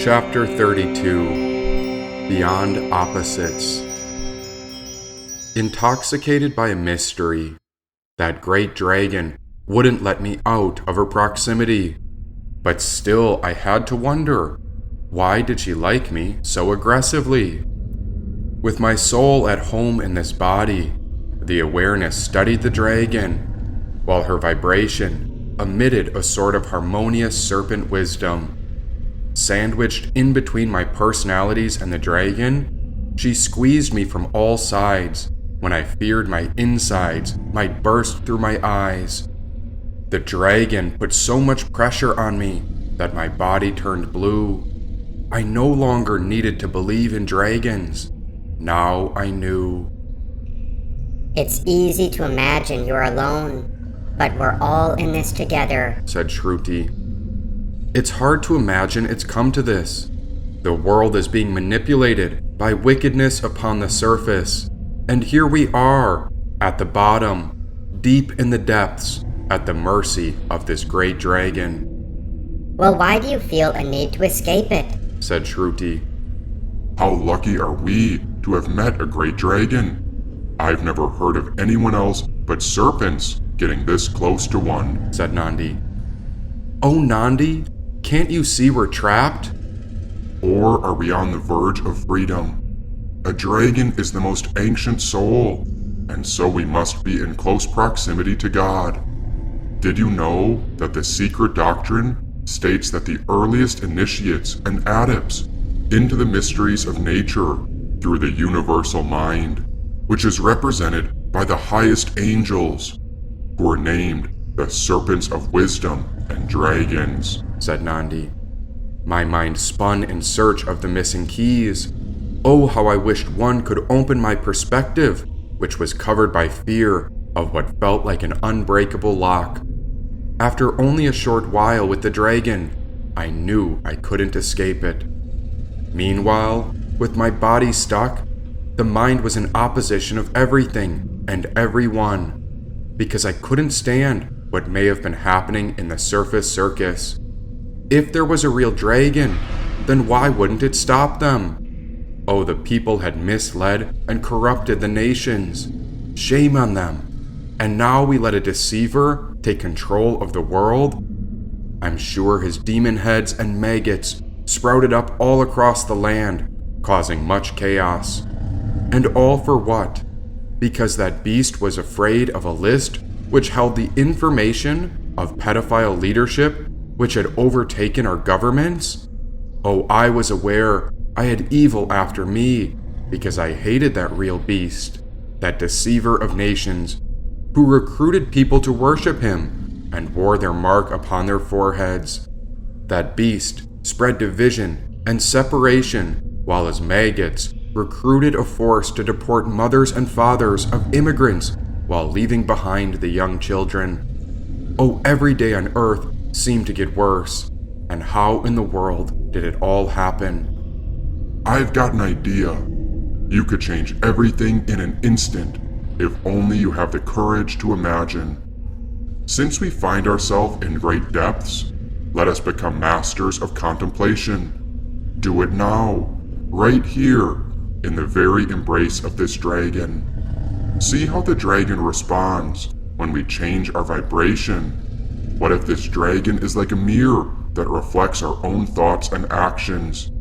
Chapter 32 Beyond Opposites. Intoxicated by a mystery, that great dragon wouldn't let me out of her proximity. But still I had to wonder, why did she like me so aggressively? With my soul at home in this body, the awareness studied the dragon, while her vibration emitted a sort of harmonious serpent wisdom. Sandwiched in between my personalities and the dragon, she squeezed me from all sides when I feared my insides might burst through my eyes. The dragon put so much pressure on me that my body turned blue. I no longer needed to believe in dragons. Now I knew. It's easy to imagine you're alone, but we're all in this together, said Shruti. It's hard to imagine it's come to this. The world is being manipulated by wickedness upon the surface, and here we are, at the bottom, deep in the depths, at the mercy of this great dragon. Well, why do you feel a need to escape it? Said Shruti. How lucky are we to have met a great dragon? I've never heard of anyone else but serpents getting this close to one, said Nandi. Oh, Nandi, can't you see we're trapped? Or are we on the verge of freedom? A dragon is the most ancient soul, and so we must be in close proximity to God. Did you know that the secret doctrine states that the earliest initiates and adepts into the mysteries of nature through the universal mind, which is represented by the highest angels, who are named the serpents of wisdom and dragons, said Nandi. My mind spun in search of the missing keys. Oh, how I wished one could open my perspective, which was covered by fear of what felt like an unbreakable lock. After only a short while with the dragon, I knew I couldn't escape it. Meanwhile, with my body stuck, the mind was in opposition of everything and everyone, because I couldn't stand what may have been happening in the surface circus. If there was a real dragon, then why wouldn't it stop them? Oh, the people had misled and corrupted the nations. Shame on them. And now we let a deceiver take control of the world? I'm sure his demon heads and maggots sprouted up all across the land, causing much chaos. And all for what? Because that beast was afraid of a list which held the information of pedophile leadership which had overtaken our governments? Oh, I was aware I had evil after me because I hated that real beast, that deceiver of nations, who recruited people to worship him and wore their mark upon their foreheads. That beast spread division and separation, while his maggots recruited a force to deport mothers and fathers of immigrants while leaving behind the young children. Oh, every day on Earth seemed to get worse, and how in the world did it all happen? I've got an idea. You could change everything in an instant, if only you have the courage to imagine. Since we find ourselves in great depths, let us become masters of contemplation. Do it now, right here, in the very embrace of this dragon. See how the dragon responds when we change our vibration. What if this dragon is like a mirror that reflects our own thoughts and actions?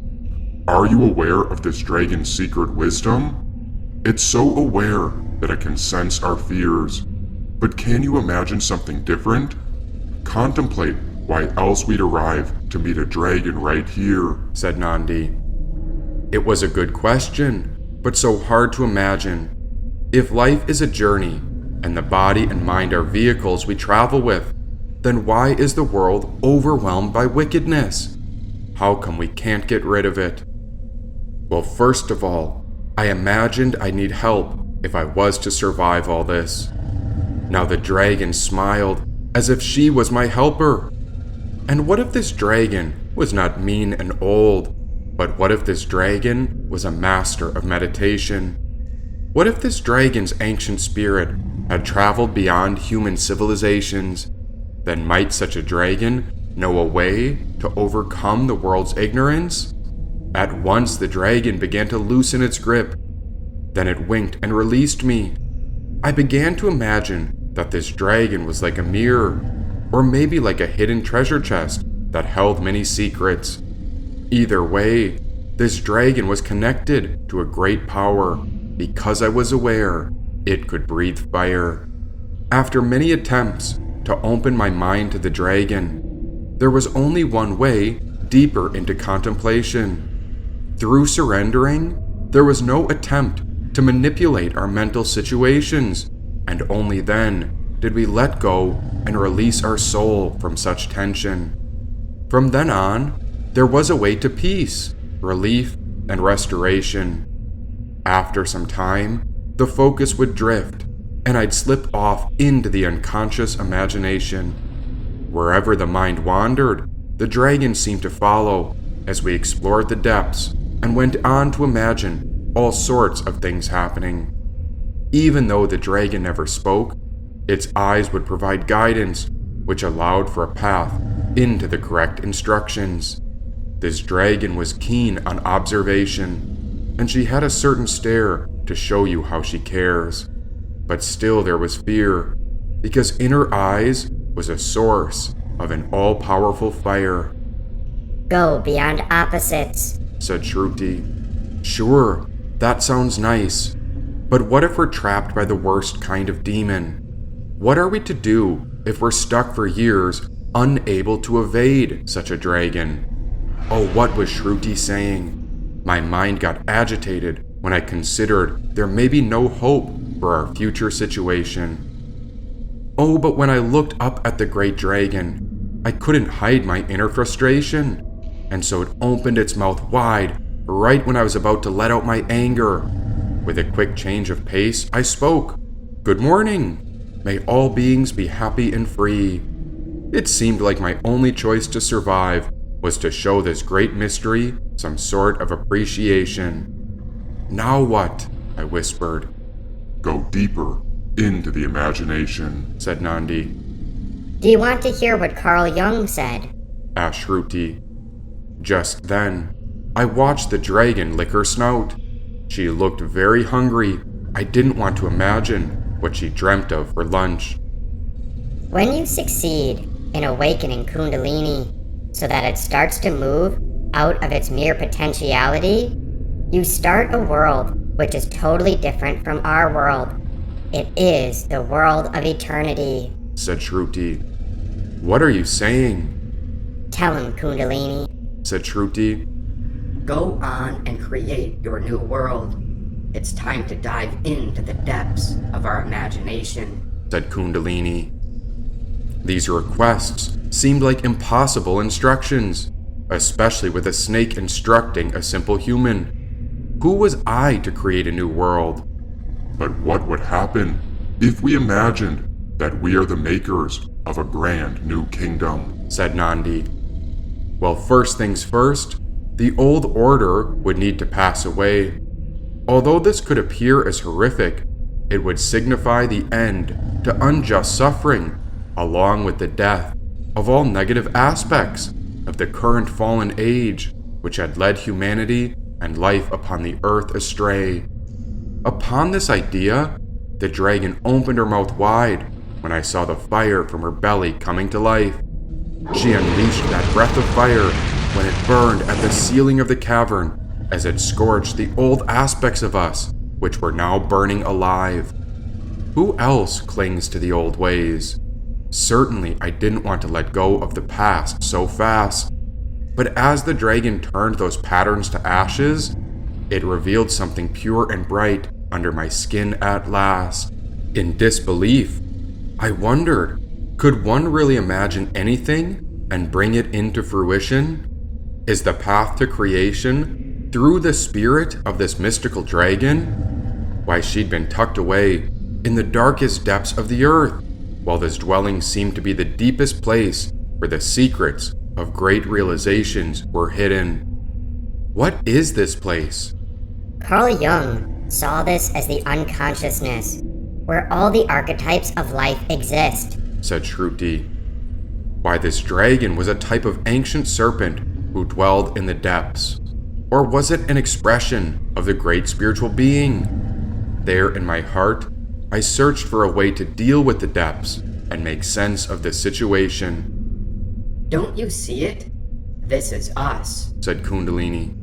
Are you aware of this dragon's secret wisdom? It's so aware that it can sense our fears. But can you imagine something different? Contemplate why else we'd arrive to meet a dragon right here, said Nandi. It was a good question, but so hard to imagine. If life is a journey, and the body and mind are vehicles we travel with, then why is the world overwhelmed by wickedness? How come we can't get rid of it? Well, first of all, I imagined I'd need help if I was to survive all this. Now the dragon smiled as if she was my helper. And what if this dragon was not mean and old, but what if this dragon was a master of meditation? What if this dragon's ancient spirit had traveled beyond human civilizations? Then might such a dragon know a way to overcome the world's ignorance? At once the dragon began to loosen its grip. Then it winked and released me. I began to imagine that this dragon was like a mirror, or maybe like a hidden treasure chest that held many secrets. Either way, this dragon was connected to a great power because I was aware it could breathe fire. After many attempts to open my mind to the dragon, there was only one way deeper into contemplation. Through surrendering, there was no attempt to manipulate our mental situations, and only then did we let go and release our soul from such tension. From then on, there was a way to peace, relief, and restoration. After some time, the focus would drift, and I'd slip off into the unconscious imagination. Wherever the mind wandered, the dragon seemed to follow as we explored the depths and went on to imagine all sorts of things happening. Even though the dragon never spoke, its eyes would provide guidance, which allowed for a path into the correct instructions. This dragon was keen on observation, and she had a certain stare to show you how she cares. But still there was fear, because in her eyes was a source of an all-powerful fire. Go beyond opposites, said Shruti. Sure, that sounds nice. But what if we're trapped by the worst kind of demon? What are we to do if we're stuck for years, unable to evade such a dragon? Oh, what was Shruti saying? My mind got agitated when I considered there may be no hope for our future situation. Oh, but when I looked up at the great dragon, I couldn't hide my inner frustration, and so it opened its mouth wide right when I was about to let out my anger. With a quick change of pace, I spoke. Good morning. May all beings be happy and free. It seemed like my only choice to survive was to show this great mystery some sort of appreciation. Now what? I whispered. Go deeper into the imagination, said Nandi. Do you want to hear what Carl Jung said? Asked Shruti. Just then, I watched the dragon lick her snout. She looked very hungry. I didn't want to imagine what she dreamt of for lunch. When you succeed in awakening Kundalini so that it starts to move out of its mere potentiality, you start a world which is totally different from our world. It is the world of eternity, said Shruti. What are you saying? Tell him, Kundalini, said Shruti. Go on and create your new world. It's time to dive into the depths of our imagination, said Kundalini. These requests seemed like impossible instructions, especially with a snake instructing a simple human. Who was I to create a new world? But what would happen if we imagined that we are the makers of a grand new kingdom, said Nandi. Well, first things first, the old order would need to pass away. Although this could appear as horrific, it would signify the end to unjust suffering, along with the death of all negative aspects of the current fallen age, which had led humanity and life upon the earth astray. Upon this idea, the dragon opened her mouth wide when I saw the fire from her belly coming to life. She unleashed that breath of fire when it burned at the ceiling of the cavern as it scorched the old aspects of us, which were now burning alive. Who else clings to the old ways? Certainly, I didn't want to let go of the past so fast. But as the dragon turned those patterns to ashes, it revealed something pure and bright under my skin at last. In disbelief, I wondered, could one really imagine anything and bring it into fruition? Is the path to creation through the spirit of this mystical dragon? Why, she'd been tucked away in the darkest depths of the earth, while this dwelling seemed to be the deepest place where the secrets of great realizations were hidden. What is this place? Carl Jung saw this as the unconsciousness, where all the archetypes of life exist, said Shruti. why this dragon was a type of ancient serpent who dwelled in the depths. Or was it an expression of the great spiritual being? There in my heart, I searched for a way to deal with the depths and make sense of the situation. Don't you see it? This is us, said Kundalini.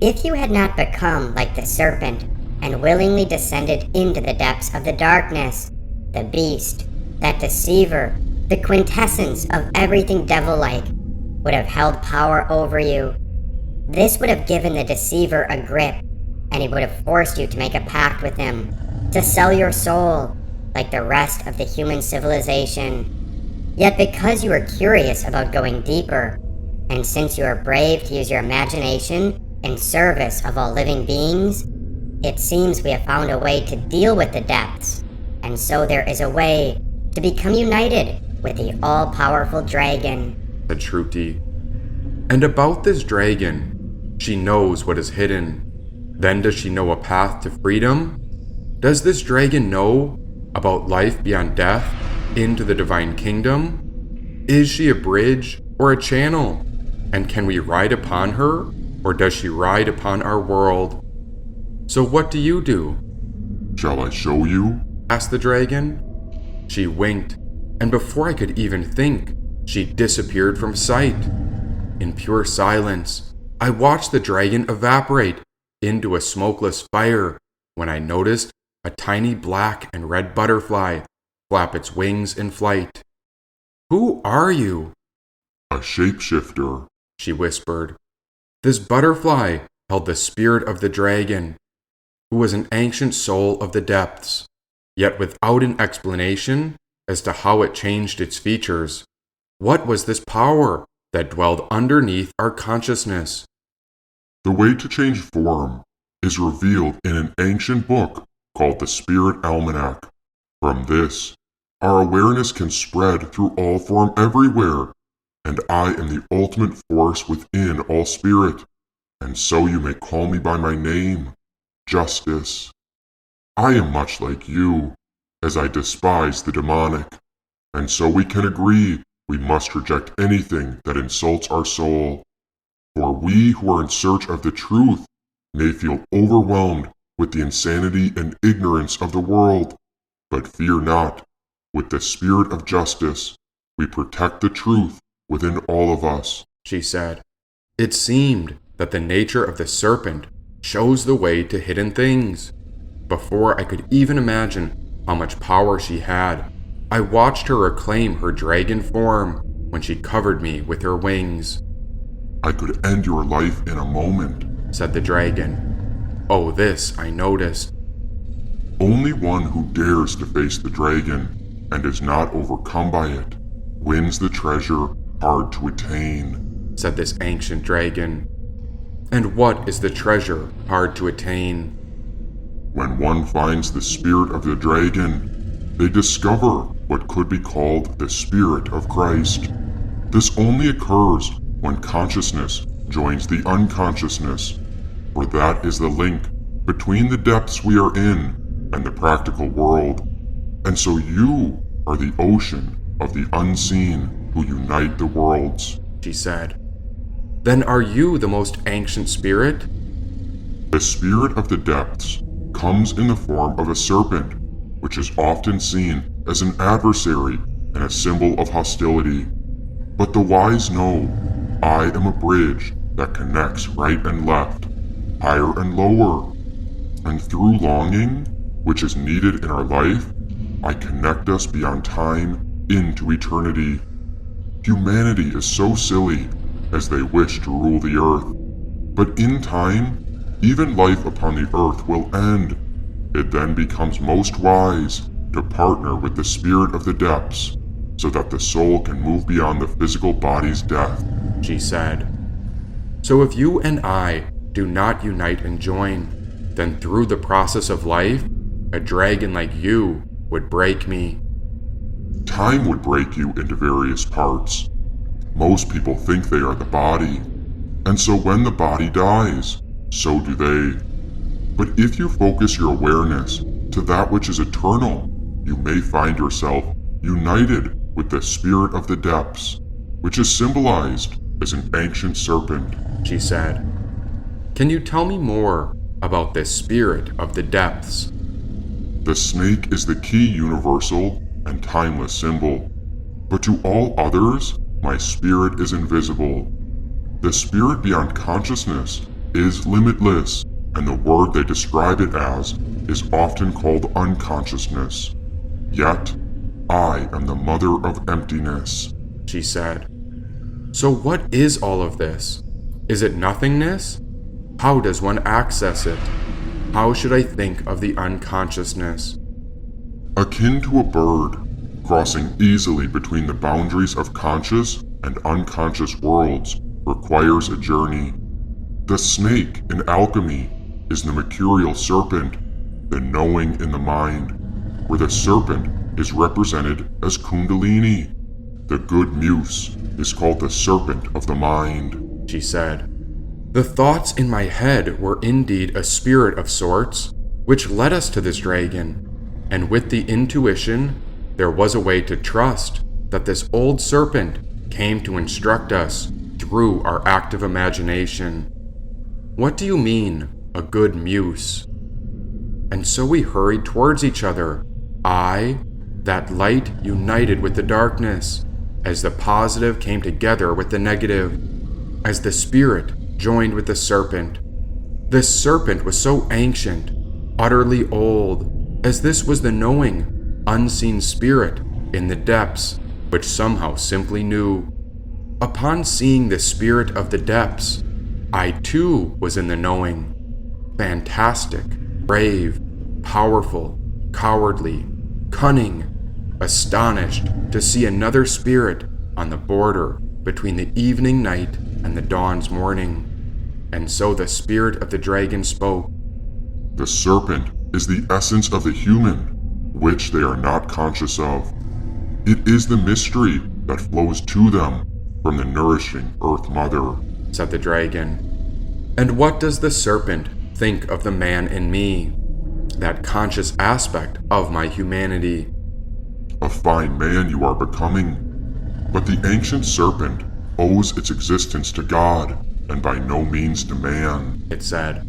If you had not become like the serpent and willingly descended into the depths of the darkness, the beast, that deceiver, the quintessence of everything devil-like, would have held power over you. This would have given the deceiver a grip, and he would have forced you to make a pact with him, to sell your soul, like the rest of the human civilization. Yet because you are curious about going deeper, and since you are brave to use your imagination in service of all living beings, it seems we have found a way to deal with the depths, and so there is a way to become united with the all-powerful dragon, said Shruti. And about this dragon, she knows what is hidden. Then does she know a path to freedom? Does this dragon know about life beyond death into the divine kingdom? Is she a bridge or a channel? And can we ride upon her, or does she ride upon our world? So what do you do? Shall I show you? Asked the dragon. She winked, and before I could even think, she disappeared from sight. In pure silence, I watched the dragon evaporate into a smokeless fire when I noticed a tiny black and red butterfly flap its wings in flight. Who are you? A shapeshifter, she whispered. This butterfly held the spirit of the dragon, who was an ancient soul of the depths, yet without an explanation as to how it changed its features. What was this power that dwelled underneath our consciousness? The way to change form is revealed in an ancient book called the Spirit Almanac. From this, our awareness can spread through all form everywhere, and I am the ultimate force within all spirit, and so you may call me by my name, Justice. I am much like you, as I despise the demonic, and so we can agree we must reject anything that insults our soul. For we who are in search of the truth may feel overwhelmed with the insanity and ignorance of the world, but fear not. With the spirit of justice, we protect the truth within all of us, she said. It seemed that the nature of the serpent shows the way to hidden things. Before I could even imagine how much power she had, I watched her reclaim her dragon form when she covered me with her wings. I could end your life in a moment, said the dragon. Oh, this I noticed. Only one who dares to face the dragon and is not overcome by it wins the treasure hard to attain, said this ancient dragon. And what is the treasure hard to attain? When one finds the spirit of the dragon, they discover what could be called the spirit of Christ. This only occurs when consciousness joins the unconsciousness, for that is the link between the depths we are in and the practical world. And so you are the ocean of the unseen who unite the worlds, she said. Then are you the most ancient spirit? The spirit of the depths comes in the form of a serpent, which is often seen as an adversary and a symbol of hostility. But the wise know I am a bridge that connects right and left, higher and lower, and through longing, which is needed in our life, I connect us beyond time into eternity. Humanity is so silly as they wish to rule the earth, but in time, even life upon the earth will end. It then becomes most wise to partner with the spirit of the depths so that the soul can move beyond the physical body's death, she said. So if you and I do not unite and join, then through the process of life, a dragon like you would break me. Time would break you into various parts. Most people think they are the body, and so when the body dies, so do they. But if you focus your awareness to that which is eternal, you may find yourself united with the spirit of the depths, which is symbolized as an ancient serpent. She said. Can you tell me more about this spirit of the depths? The snake is the key universal and timeless symbol, but to all others, my spirit is invisible. The spirit beyond consciousness is limitless, and the word they describe it as is often called unconsciousness. Yet, I am the mother of emptiness, she said. So what is all of this? Is it nothingness? How does one access it? How should I think of the unconsciousness? Akin to a bird, crossing easily between the boundaries of conscious and unconscious worlds requires a journey. The snake in alchemy is the mercurial serpent, the knowing in the mind, where the serpent is represented as Kundalini. The good muse is called the serpent of the mind, she said. The thoughts in my head were indeed a spirit of sorts, which led us to this dragon, and with the intuition, there was a way to trust that this old serpent came to instruct us through our active imagination. What do you mean, a good muse? And so we hurried towards each other, I, that light united with the darkness, as the positive came together with the negative, as the spirit joined with the serpent. This serpent was so ancient, utterly old, as this was the knowing, unseen spirit in the depths, which somehow simply knew. Upon seeing the spirit of the depths, I too was in the knowing. Fantastic, brave, powerful, cowardly, cunning, astonished to see another spirit on the border between the evening night and the dawn's morning. And so the spirit of the dragon spoke. The serpent is the essence of the human, which they are not conscious of. It is the mystery that flows to them from the nourishing Earth Mother, said the dragon. And what does the serpent think of the man in me, that conscious aspect of my humanity? A fine man you are becoming, but the ancient serpent owes its existence to God, and by no means to man, it said.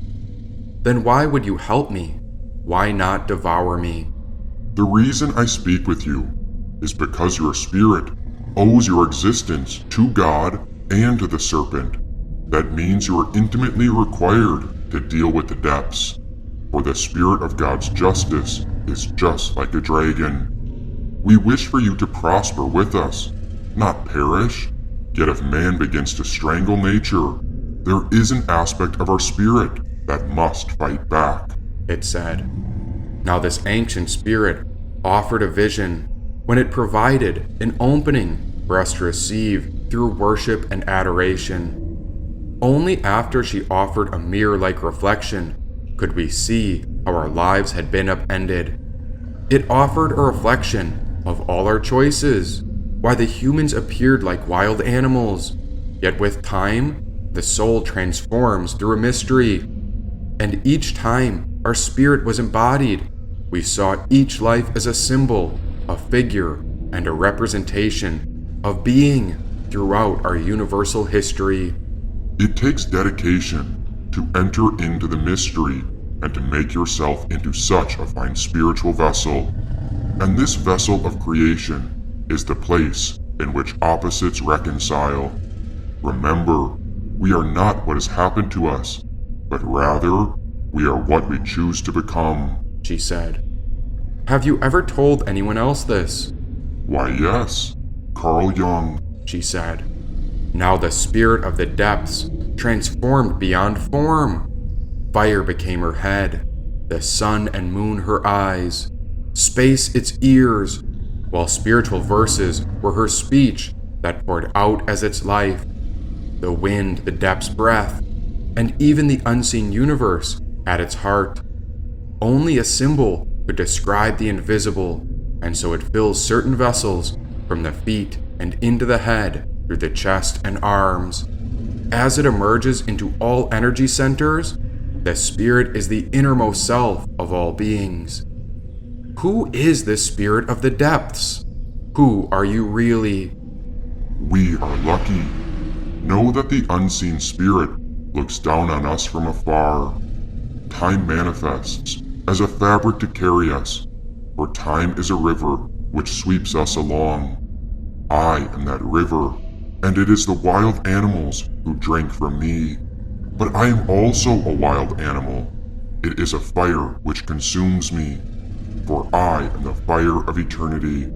Then why would you help me? Why not devour me? The reason I speak with you is because your spirit owes your existence to God and to the serpent. That means you are intimately required to deal with the depths, for the spirit of God's justice is just like a dragon. We wish for you to prosper with us, not perish. Yet if man begins to strangle nature, there is an aspect of our spirit that must fight back, it said. Now this ancient spirit offered a vision when it provided an opening for us to receive through worship and adoration. Only after she offered a mirror-like reflection could we see how our lives had been upended. It offered a reflection of all our choices, why the humans appeared like wild animals, yet with time, the soul transforms through a mystery. And each time our spirit was embodied, we saw each life as a symbol, a figure, and a representation of being throughout our universal history. It takes dedication to enter into the mystery and to make yourself into such a fine spiritual vessel. And this vessel of creation is the place in which opposites reconcile. Remember, we are not what has happened to us, but rather we are what we choose to become, she said. Have you ever told anyone else this? Why, yes, Carl Jung, she said. Now the spirit of the depths transformed beyond form. Fire became her head, the sun and moon her eyes, space its ears, while spiritual verses were her speech that poured out as its life, the wind the depths' breath, and even the unseen universe at its heart. Only a symbol could describe the invisible, and so it fills certain vessels from the feet and into the head through the chest and arms. As it emerges into all energy centers, the spirit is the innermost self of all beings. Who is this spirit of the depths? Who are you really? We are lucky. Know that the unseen spirit looks down on us from afar. Time manifests as a fabric to carry us, for time is a river which sweeps us along. I am that river, and it is the wild animals who drink from me. But I am also a wild animal. It is a fire which consumes me, for I am the fire of eternity.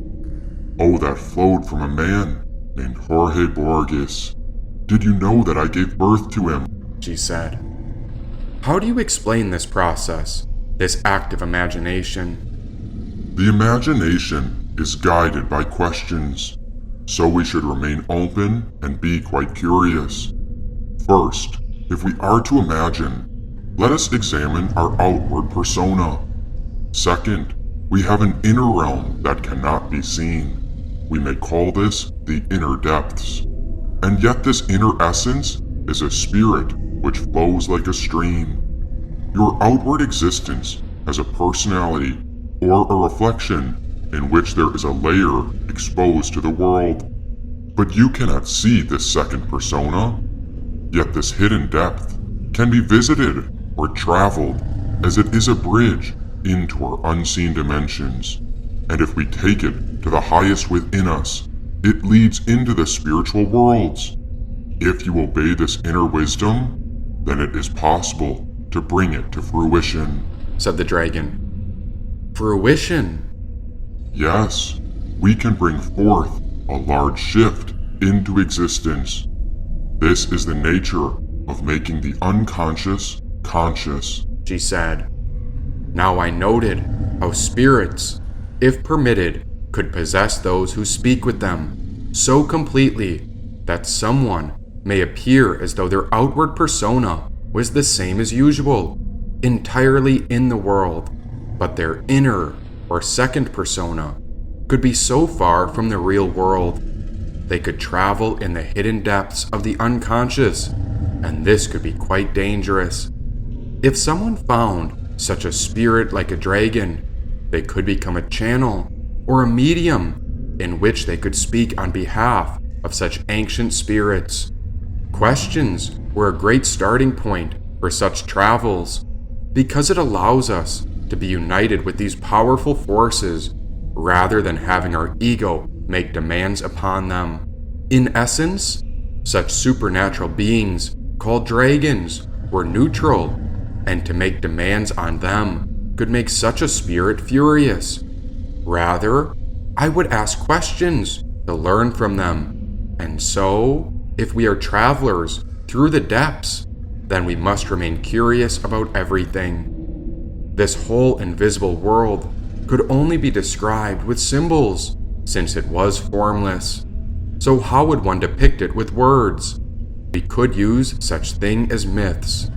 Oh, that flowed from a man named Jorge Borges. Did you know that I gave birth to him? She said. How do you explain this process, this act of imagination? The imagination is guided by questions, so we should remain open and be quite curious. First, if we are to imagine, let us examine our outward persona. Second, we have an inner realm that cannot be seen. We may call this the inner depths. And yet this inner essence is a spirit which flows like a stream. Your outward existence has a personality or a reflection in which there is a layer exposed to the world. But you cannot see this second persona. Yet this hidden depth can be visited or traveled as it is a bridge into our unseen dimensions. And if we take it to the highest within us, it leads into the spiritual worlds. If you obey this inner wisdom, then it is possible to bring it to fruition, said the dragon. Fruition? Yes, we can bring forth a large shift into existence. This is the nature of making the unconscious conscious, she said. Now I noted how spirits, if permitted, could possess those who speak with them so completely that someone may appear as though their outward persona was the same as usual, entirely in the world, but their inner or second persona could be so far from the real world. They could travel in the hidden depths of the unconscious, and this could be quite dangerous. If someone found such a spirit like a dragon, they could become a channel or a medium in which they could speak on behalf of such ancient spirits. Questions were a great starting point for such travels because it allows us to be united with these powerful forces rather than having our ego make demands upon them. In essence, such supernatural beings called dragons were neutral, and to make demands on them could make such a spirit furious. Rather, I would ask questions to learn from them, and so, if we are travelers through the depths, then we must remain curious about everything. This whole invisible world could only be described with symbols, since it was formless. So how would one depict it with words? We could use such thing as myths.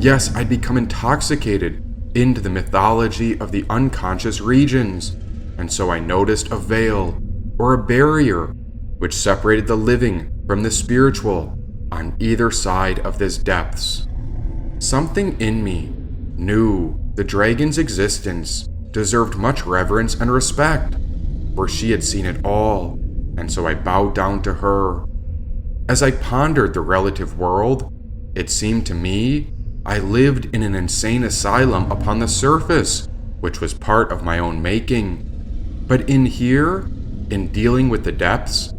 Yes, I'd become intoxicated into the mythology of the unconscious regions, and so I noticed a veil, or a barrier, which separated the living from the spiritual on either side of this depths. Something in me knew the dragon's existence deserved much reverence and respect, for she had seen it all, and so I bowed down to her. As I pondered the relative world, it seemed to me I lived in an insane asylum upon the surface, which was part of my own making. But in here, in dealing with the depths,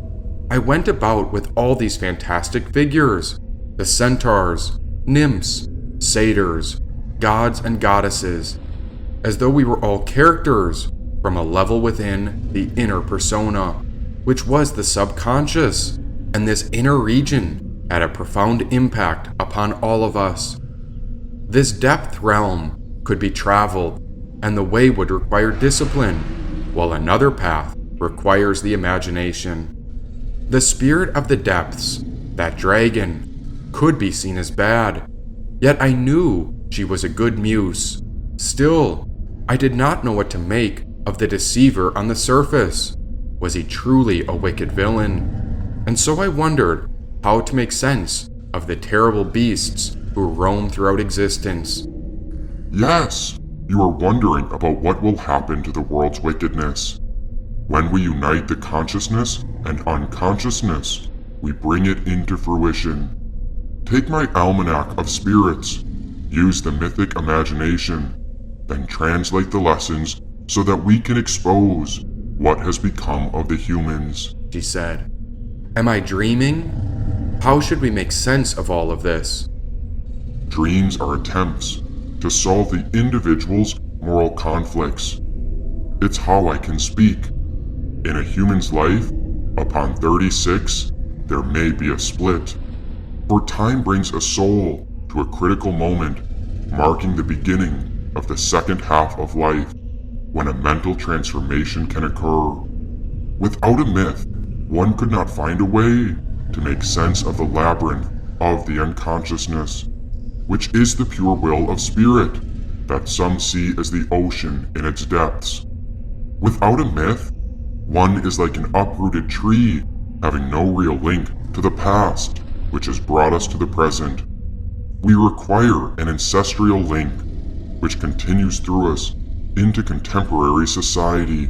I went about with all these fantastic figures, the centaurs, nymphs, satyrs, gods and goddesses, as though we were all characters from a level within the inner persona, which was the subconscious, and this inner region had a profound impact upon all of us. This depth realm could be traveled, and the way would require discipline, while another path requires the imagination. The spirit of the depths, that dragon, could be seen as bad, yet I knew she was a good muse. Still, I did not know what to make of the deceiver on the surface. Was he truly a wicked villain? And so I wondered how to make sense of the terrible beasts who roam throughout existence. Yes, you are wondering about what will happen to the world's wickedness. When we unite the consciousness and unconsciousness, we bring it into fruition. Take my almanac of spirits, use the mythic imagination, then translate the lessons so that we can expose what has become of the humans. She said. Am I dreaming? How should we make sense of all of this? Dreams are attempts to solve the individual's moral conflicts. It's how I can speak. In a human's life, upon 36, there may be a split. For time brings a soul to a critical moment, marking the beginning of the second half of life, when a mental transformation can occur. Without a myth, one could not find a way to make sense of the labyrinth of the unconsciousness, which is the pure will of spirit that some see as the ocean in its depths. Without a myth, one is like an uprooted tree, having no real link to the past, which has brought us to the present. We require an ancestral link, which continues through us into contemporary society.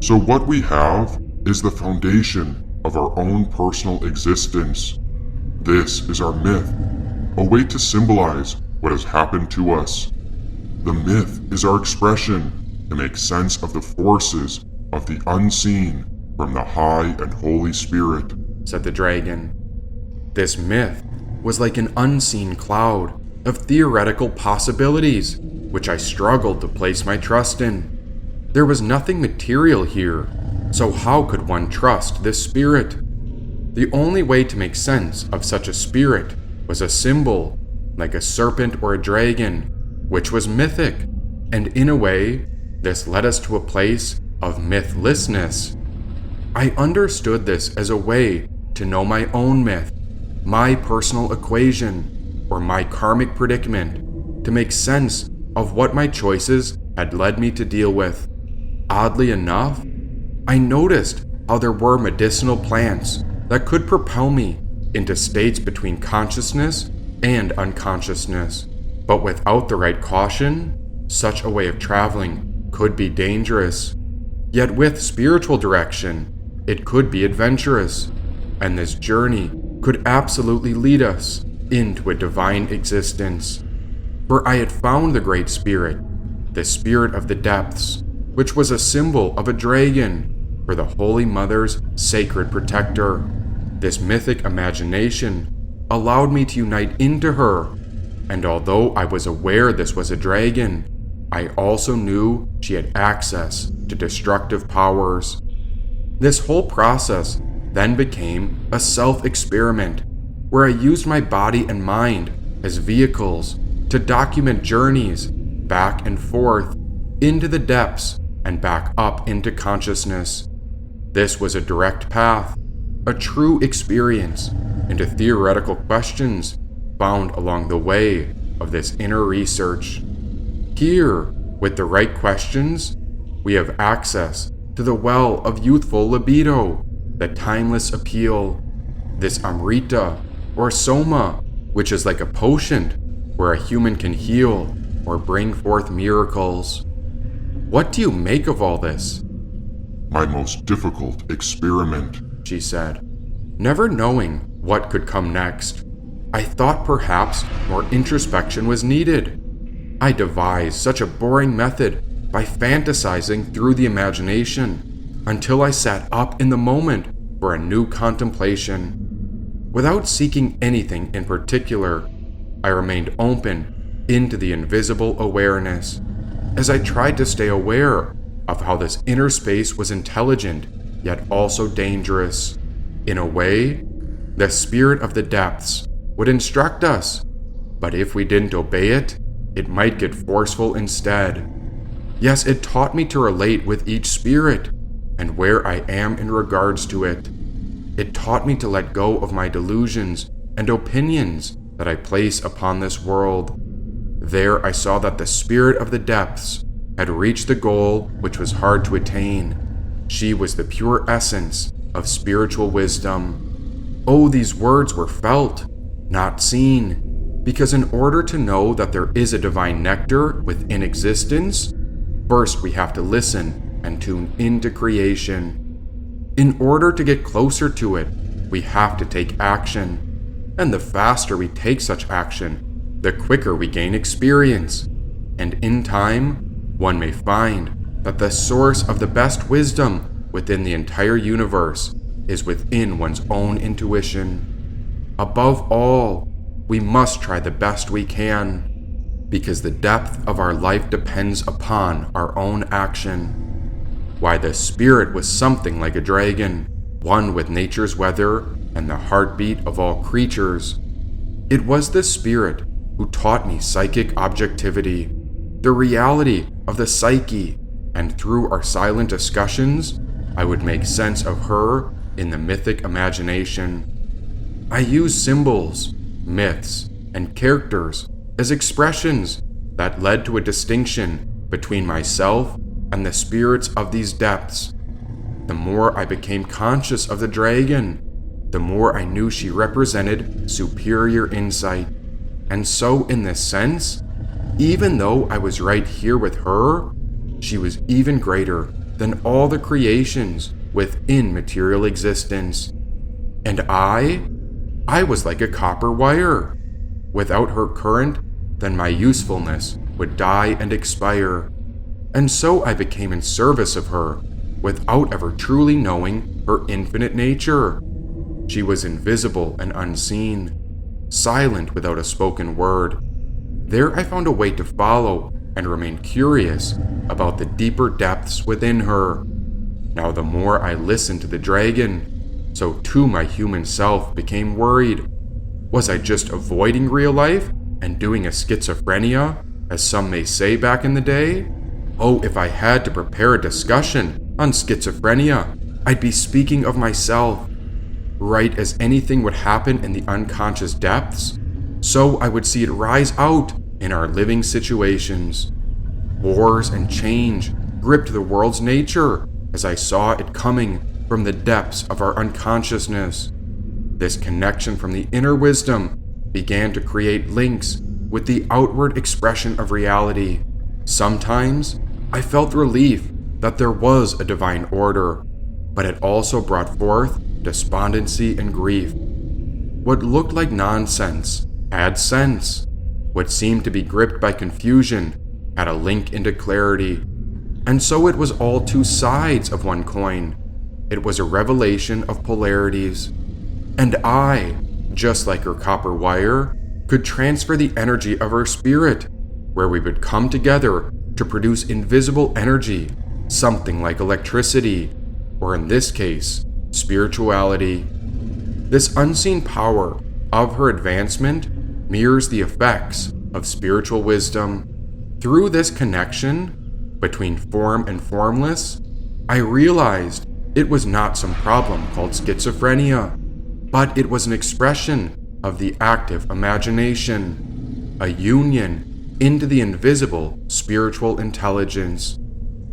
So what we have is the foundation of our own personal existence. This is our myth, a way to symbolize what has happened to us. The myth is our expression to make sense of the forces of the unseen from the high and holy spirit, said the dragon. This myth was like an unseen cloud of theoretical possibilities, which I struggled to place my trust in. There was nothing material here, so how could one trust this spirit? The only way to make sense of such a spirit was a symbol, like a serpent or a dragon, which was mythic, and in a way, this led us to a place of mythlessness. I understood this as a way to know my own myth, my personal equation, or my karmic predicament, to make sense of what my choices had led me to deal with. Oddly enough, I noticed how there were medicinal plants that could propel me into states between consciousness and unconsciousness. But without the right caution, such a way of traveling could be dangerous. Yet with spiritual direction, it could be adventurous, and this journey could absolutely lead us into a divine existence. For I had found the Great Spirit, the Spirit of the Depths, which was a symbol of a dragon for the Holy Mother's sacred protector. This mythic imagination allowed me to unite into her, and although I was aware this was a dragon, I also knew she had access to destructive powers. This whole process then became a self-experiment, where I used my body and mind as vehicles to document journeys back and forth into the depths and back up into consciousness. This was a direct path, a true experience into theoretical questions found along the way of this inner research. Here, with the right questions, we have access to the well of youthful libido, the timeless appeal, this Amrita or Soma, which is like a potion where a human can heal or bring forth miracles. What do you make of all this? My most difficult experiment, she said, never knowing what could come next. I thought perhaps more introspection was needed. I devised such a boring method by fantasizing through the imagination until I sat up in the moment for a new contemplation. Without seeking anything in particular, I remained open into the invisible awareness as I tried to stay aware of how this inner space was intelligent yet also dangerous. In a way, the spirit of the depths would instruct us, but if we didn't obey it, it might get forceful instead. Yes, it taught me to relate with each spirit and where I am in regards to it. It taught me to let go of my delusions and opinions that I place upon this world. There I saw that the spirit of the depths had reached the goal which was hard to attain. She was the pure essence of spiritual wisdom. Oh, these words were felt, not seen, because in order to know that there is a divine nectar within existence, first we have to listen and tune into creation. In order to get closer to it, we have to take action. And the faster we take such action, the quicker we gain experience. And in time, one may find that the source of the best wisdom within the entire universe is within one's own intuition. Above all, we must try the best we can, because the depth of our life depends upon our own action. Why, the spirit was something like a dragon, one with nature's weather and the heartbeat of all creatures. It was the spirit who taught me psychic objectivity, the reality of the psyche, and through our silent discussions, I would make sense of her in the mythic imagination. I used symbols, myths, and characters as expressions that led to a distinction between myself and the spirits of these depths. The more I became conscious of the dragon, the more I knew she represented superior insight. And so, in this sense, even though I was right here with her, she was even greater than all the creations within material existence. And I was like a copper wire. Without her current, then my usefulness would die and expire. And so I became in service of her, without ever truly knowing her infinite nature. She was invisible and unseen, silent without a spoken word. There I found a way to follow and remain curious about the deeper depths within her. Now the more I listened to the dragon, so too my human self became worried. Was I just avoiding real life and doing a schizophrenia, as some may say back in the day? Oh, if I had to prepare a discussion on schizophrenia, I'd be speaking of myself. Right as anything would happen in the unconscious depths, so I would see it rise out in our living situations. Wars and change gripped the world's nature as I saw it coming from the depths of our unconsciousness. This connection from the inner wisdom began to create links with the outward expression of reality. Sometimes I felt relief that there was a divine order, but it also brought forth despondency and grief. What looked like nonsense had sense. What seemed to be gripped by confusion had a link into clarity. And so it was all two sides of one coin. It was a revelation of polarities. And I, just like her copper wire, could transfer the energy of her spirit, where we would come together to produce invisible energy, something like electricity, or in this case, spirituality. This unseen power of her advancement mirrors the effects of spiritual wisdom. Through this connection between form and formless, I realized it was not some problem called schizophrenia, but it was an expression of the active imagination, a union into the invisible spiritual intelligence.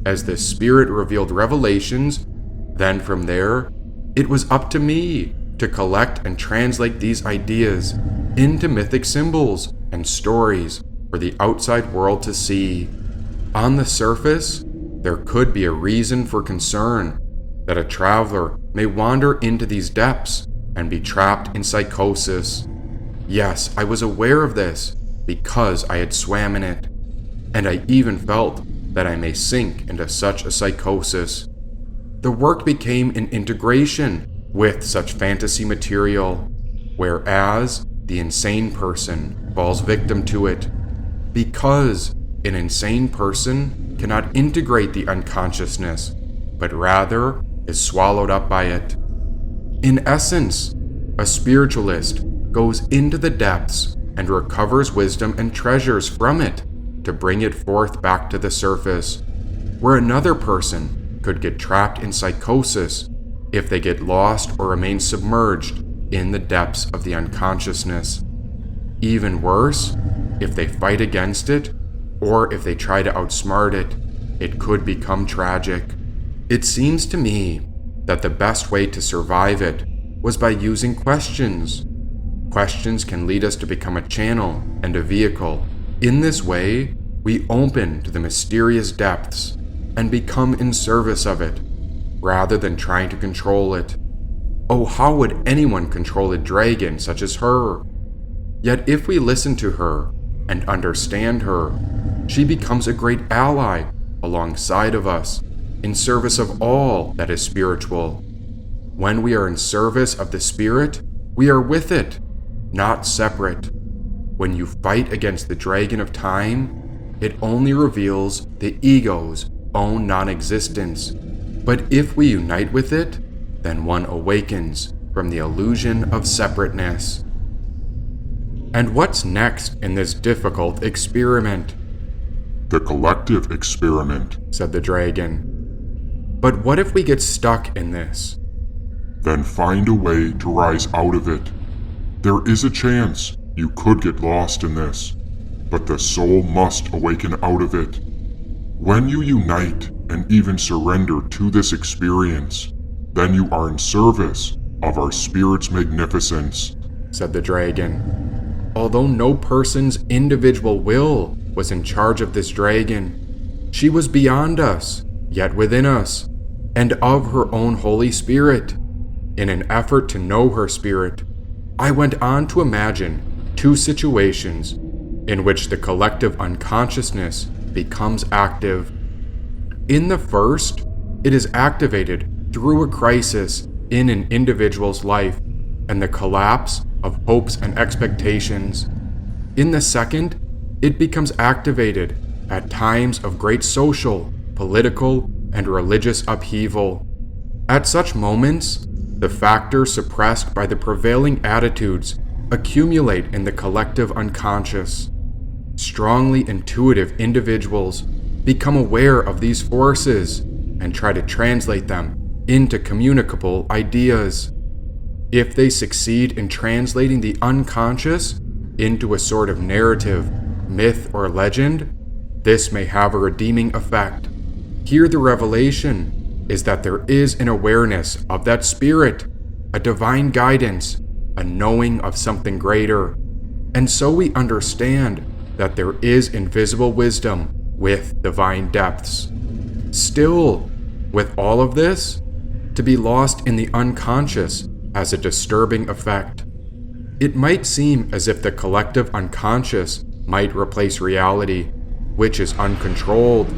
As the Spirit revealed revelations, then from there, it was up to me to collect and translate these ideas into mythic symbols and stories for the outside world to see. On the surface, there could be a reason for concern that a traveler may wander into these depths and be trapped in psychosis. Yes, I was aware of this because I had swam in it, and I even felt that I may sink into such a psychosis. The work became an integration with such fantasy material, whereas the insane person falls victim to it, because an insane person cannot integrate the unconsciousness, but rather is swallowed up by it. In essence, a spiritualist goes into the depths and recovers wisdom and treasures from it to bring it forth back to the surface, where another person could get trapped in psychosis if they get lost or remain submerged in the depths of the unconsciousness. Even worse, if they fight against it, or if they try to outsmart it, it could become tragic. It seems to me that the best way to survive it was by using questions. Questions can lead us to become a channel and a vehicle. In this way, we open to the mysterious depths. and become in service of it, rather than trying to control it. Oh, how would anyone control a dragon such as her? Yet if we listen to her and understand her, she becomes a great ally alongside of us, in service of all that is spiritual. When we are in service of the Spirit, we are with it, not separate. When you fight against the dragon of time, it only reveals the ego's own non-existence. But if we unite with it, then one awakens from the illusion of separateness. And what's next in this difficult experiment? The collective experiment. Said the dragon. But what if we get stuck in this? Then find a way to rise out of it. There is a chance you could get lost in this, but the soul must awaken out of it. When you unite and even surrender to this experience, then you are in service of our spirit's magnificence, said the dragon. Although no person's individual will was in charge of this dragon, she was beyond us, yet within us, and of her own Holy Spirit. In an effort to know her spirit, I went on to imagine two situations in which the collective unconsciousness becomes active. In the first, it is activated through a crisis in an individual's life and the collapse of hopes and expectations. In the second, it becomes activated at times of great social, political, and religious upheaval. At such moments, the factors suppressed by the prevailing attitudes accumulate in the collective unconscious. Strongly intuitive individuals become aware of these forces and try to translate them into communicable ideas. If they succeed in translating the unconscious into a sort of narrative, myth, or legend, this may have a redeeming effect. Here the revelation is that there is an awareness of that spirit, a divine guidance, a knowing of something greater. And so we understand that there is invisible wisdom with divine depths. Still, with all of this, to be lost in the unconscious has a disturbing effect. It might seem as if the collective unconscious might replace reality, which is uncontrolled.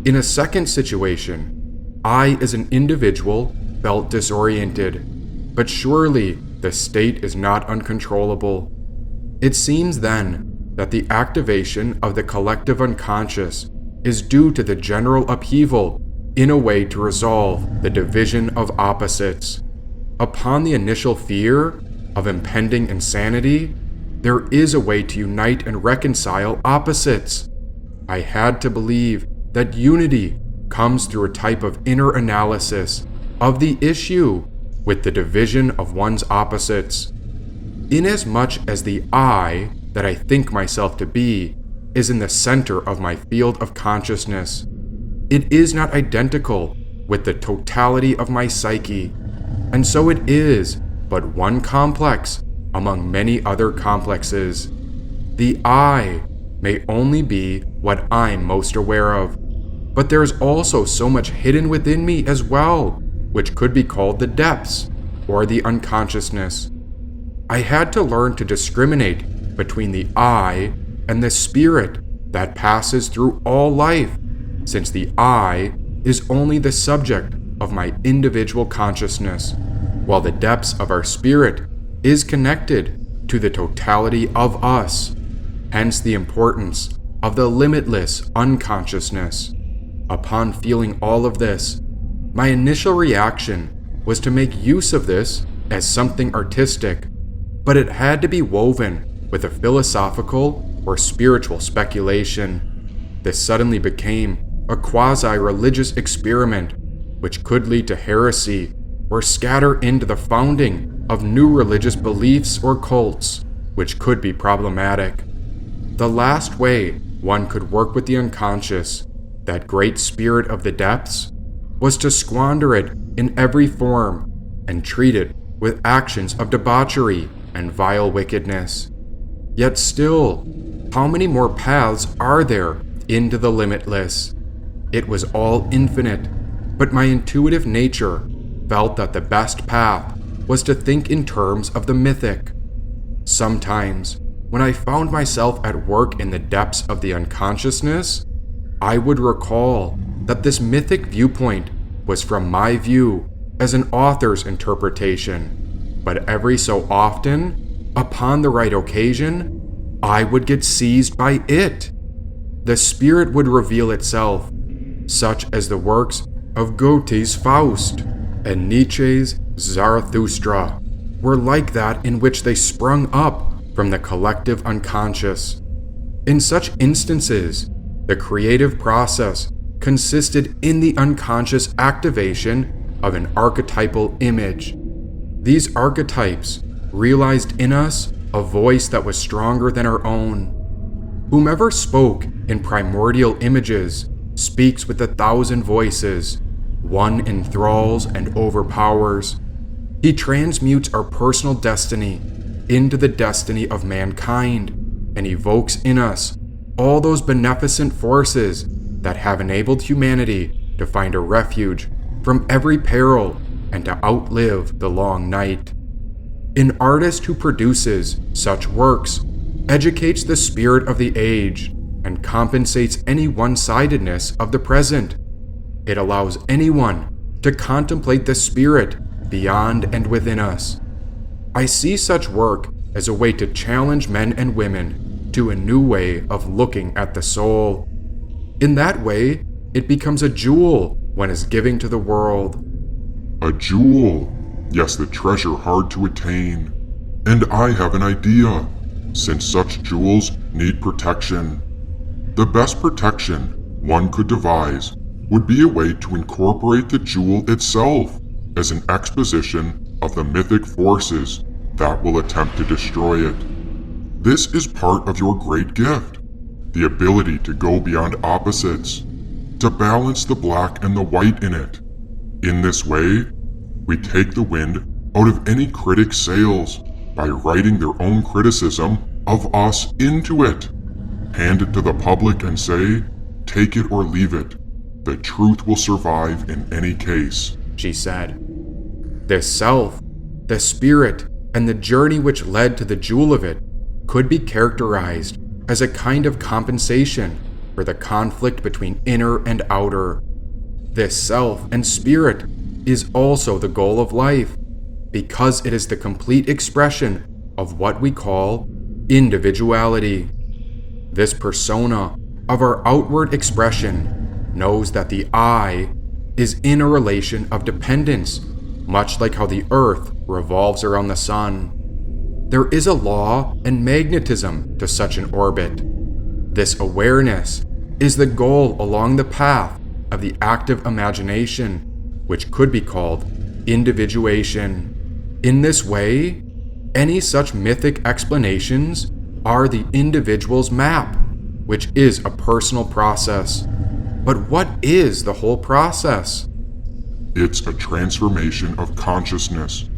In a second situation, I as an individual felt disoriented, but surely the state is not uncontrollable. It seems then that the activation of the collective unconscious is due to the general upheaval in a way to resolve the division of opposites. Upon the initial fear of impending insanity, there is a way to unite and reconcile opposites. I had to believe that unity comes through a type of inner analysis of the issue with the division of one's opposites. Inasmuch as the I that I think myself to be is in the center of my field of consciousness, it is not identical with the totality of my psyche, and so it is but one complex among many other complexes. The I may only be what I'm most aware of, but there is also so much hidden within me as well, which could be called the depths or the unconsciousness. I had to learn to discriminate between the I and the spirit that passes through all life, since the I is only the subject of my individual consciousness, while the depths of our spirit is connected to the totality of us, hence the importance of the limitless unconsciousness. Upon feeling all of this, my initial reaction was to make use of this as something artistic, but it had to be woven with a philosophical or spiritual speculation. This suddenly became a quasi-religious experiment which could lead to heresy or scatter into the founding of new religious beliefs or cults, which could be problematic. The last way one could work with the unconscious, that great spirit of the depths, was to squander it in every form and treat it with actions of debauchery and vile wickedness. Yet still, how many more paths are there into the limitless? It was all infinite, but my intuitive nature felt that the best path was to think in terms of the mythic. Sometimes, when I found myself at work in the depths of the unconsciousness, I would recall that this mythic viewpoint was from my view as an author's interpretation, but every so often, upon the right occasion, I would get seized by it. The spirit would reveal itself, such as the works of Goethe's Faust and Nietzsche's Zarathustra were like that, in which they sprung up from the collective unconscious. In such instances, the creative process consisted in the unconscious activation of an archetypal image. These archetypes realized in us a voice that was stronger than our own. Whomever spoke in primordial images speaks with 1,000 voices. One enthralls and overpowers. He transmutes our personal destiny into the destiny of mankind and evokes in us all those beneficent forces that have enabled humanity to find a refuge from every peril and to outlive the long night. An artist who produces such works educates the spirit of the age and compensates any one-sidedness of the present. It allows anyone to contemplate the spirit beyond and within us. I see such work as a way to challenge men and women to a new way of looking at the soul. In that way, it becomes a jewel one is giving to the world. A jewel. Yes, the treasure hard to attain. And I have an idea, since such jewels need protection. The best protection one could devise would be a way to incorporate the jewel itself as an exposition of the mythic forces that will attempt to destroy it. This is part of your great gift, the ability to go beyond opposites, to balance the black and the white in it. In this way, we take the wind out of any critic's sails by writing their own criticism of us into it. Hand it to the public and say, take it or leave it. The truth will survive in any case, she said. This self, the spirit, and the journey which led to the jewel of it could be characterized as a kind of compensation for the conflict between inner and outer. This self and spirit is also the goal of life, because it is the complete expression of what we call individuality. This persona of our outward expression knows that the I is in a relation of dependence, much like how the earth revolves around the sun. There is a law and magnetism to such an orbit. This awareness is the goal along the path of the active imagination, which could be called individuation. In this way, any such mythic explanations are the individual's map, which is a personal process. But what is the whole process? It's a transformation of consciousness,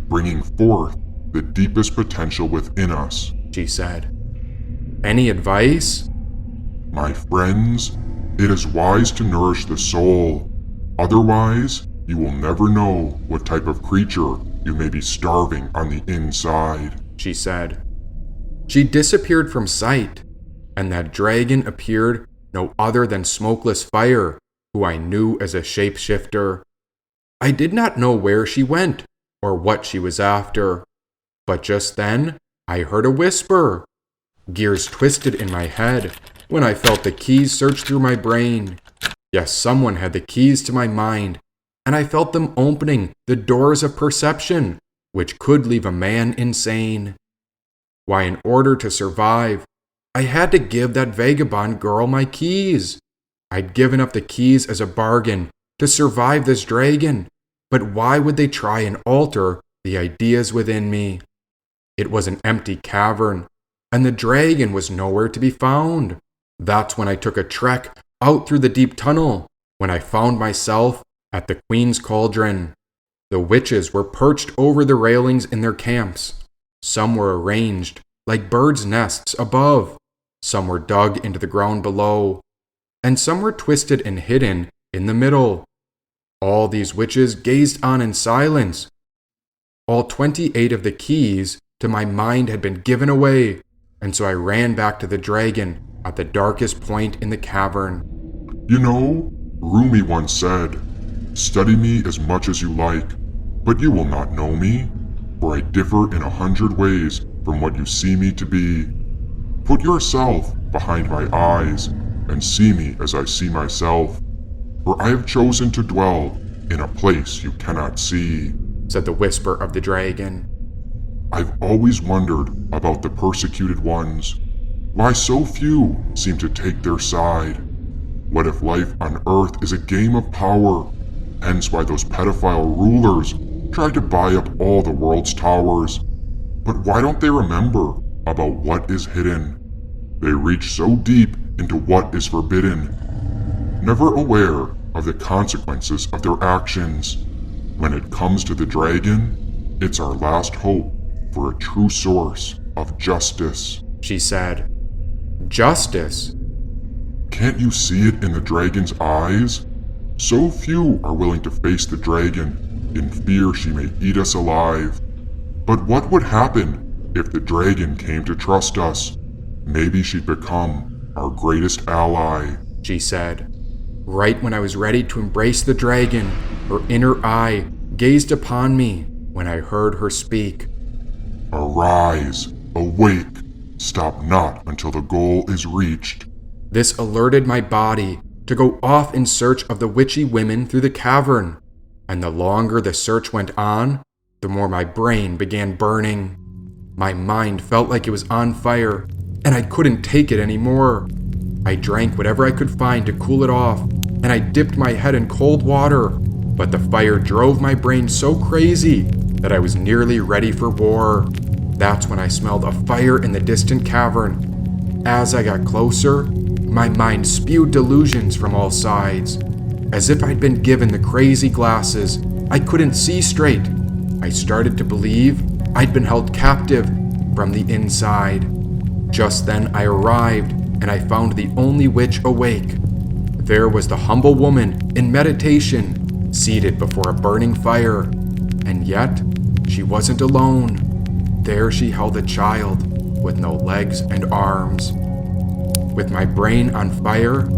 bringing forth the deepest potential within us, she said. Any advice? My friends, it is wise to nourish the soul. Otherwise, you will never know what type of creature you may be starving on the inside, she said. She disappeared from sight, and that dragon appeared no other than Smokeless Fire, who I knew as a shapeshifter. I did not know where she went or what she was after, but just then I heard a whisper. Gears twisted in my head when I felt the keys search through my brain. Yes, someone had the keys to my mind, and I felt them opening the doors of perception, which could leave a man insane. Why, in order to survive, I had to give that vagabond girl my keys. I'd given up the keys as a bargain to survive this dragon, but why would they try and alter the ideas within me? It was an empty cavern, and the dragon was nowhere to be found. That's when I took a trek out through the deep tunnel, when I found myself at the Queen's Cauldron. The witches were perched over the railings in their camps. Some were arranged like birds' nests above. Some were dug into the ground below. and some were twisted and hidden in the middle. All these witches gazed on in silence. All 28 of the keys to my mind had been given away, and so I ran back to the dragon at the darkest point in the cavern. You know, Rumi once said, "Study me as much as you like, but you will not know me, for I differ in 100 ways from what you see me to be. Put yourself behind my eyes and see me as I see myself, for I have chosen to dwell in a place you cannot see," said the whisper of the dragon. I've always wondered about the persecuted ones. Why so few seem to take their side? What if life on Earth is a game of power? Hence why those pedophile rulers tried to buy up all the world's towers. But why don't they remember about what is hidden? They reach so deep into what is forbidden, never aware of the consequences of their actions. When it comes to the dragon, it's our last hope for a true source of justice, she said. Justice? Can't you see it in the dragon's eyes? So few are willing to face the dragon in fear she may eat us alive. But what would happen if the dragon came to trust us? Maybe she'd become our greatest ally, she said. Right when I was ready to embrace the dragon, her inner eye gazed upon me when I heard her speak. Arise, awake, stop not until the goal is reached. This alerted my body to go off in search of the witchy women through the cavern, and the longer the search went on, the more my brain began burning. My mind felt like it was on fire, and I couldn't take it anymore. I drank whatever I could find to cool it off, and I dipped my head in cold water, but the fire drove my brain so crazy that I was nearly ready for war. That's when I smelled a fire in the distant cavern. As I got closer, my mind spewed delusions from all sides. As if I'd been given the crazy glasses, I couldn't see straight. I started to believe I'd been held captive from the inside. Just then I arrived, and I found the only witch awake. There was the humble woman in meditation, seated before a burning fire. And yet, she wasn't alone. There she held a child with no legs and arms. With my brain on fire,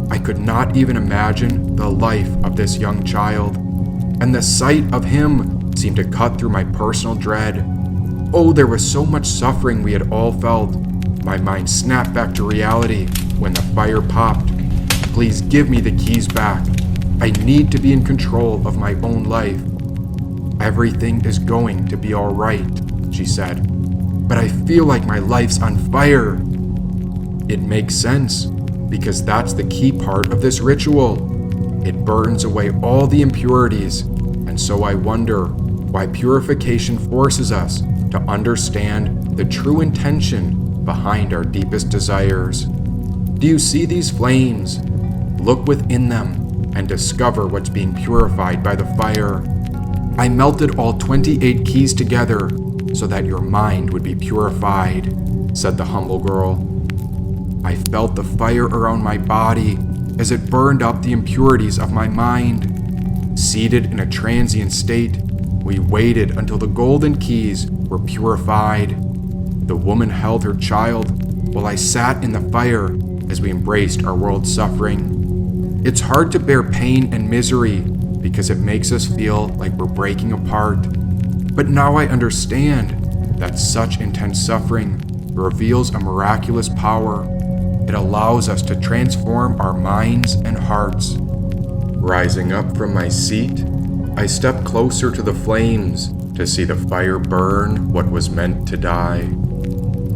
I could not even imagine the life of this young child, and the sight of him seemed to cut through my personal dread. Oh, there was so much suffering we had all felt. My mind snapped back to reality when the fire popped. Please give me the keys back. I need to be in control of my own life. Everything is going to be all right, she said, but I feel like my life's on fire. It makes sense, because that's the key part of this ritual. It burns away all the impurities, and so I wonder why purification forces us to understand the true intention behind our deepest desires. Do you see these flames? Look within them and discover what's being purified by the fire. I melted all 28 keys together so that your mind would be purified, said the humble girl. I felt the fire around my body as it burned up the impurities of my mind. Seated in a transient state, we waited until the golden keys were purified. The woman held her child while I sat in the fire as we embraced our world's suffering. It's hard to bear pain and misery because it makes us feel like we're breaking apart. But now I understand that such intense suffering reveals a miraculous power. It allows us to transform our minds and hearts. Rising up from my seat, I stepped closer to the flames to see the fire burn what was meant to die.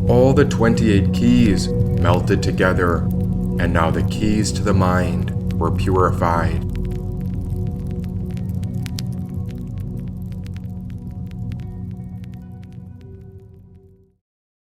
All the 28 keys melted together, and now the keys to the mind were purified.